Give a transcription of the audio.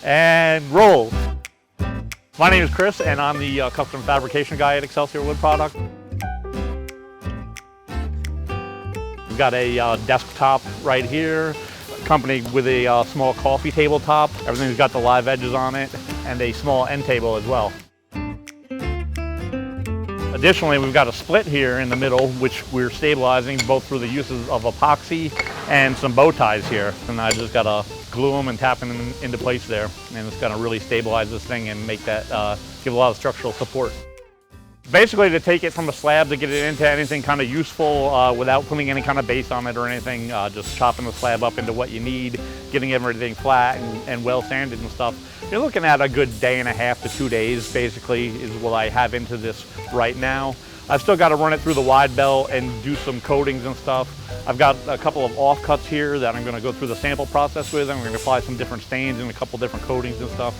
And roll. My name is Chris, and I'm the custom fabrication guy at Excelsior Wood Product. We've got a desktop right here, accompanied with a small coffee tabletop. Everything's got the live edges on it, and a small end table as well. Additionally, we've got a split here in the middle, which we're stabilizing both through the uses of epoxy and some bow ties here. And I just gotta glue them and tap them into place there. And it's gonna really stabilize this thing and make that, give a lot of structural support. Basically, to take it from a slab to get it into anything kind of useful without putting any kind of base on it or anything, just chopping the slab up into what you need, getting everything flat and well sanded and stuff. You're looking at a good day and a half to 2 days, basically, is what I have into this right now. I've still got to run it through the wide belt and do some coatings and stuff. I've got a couple of offcuts here that I'm going to go through the sample process with. I'm going to apply some different stains and a couple different coatings and stuff.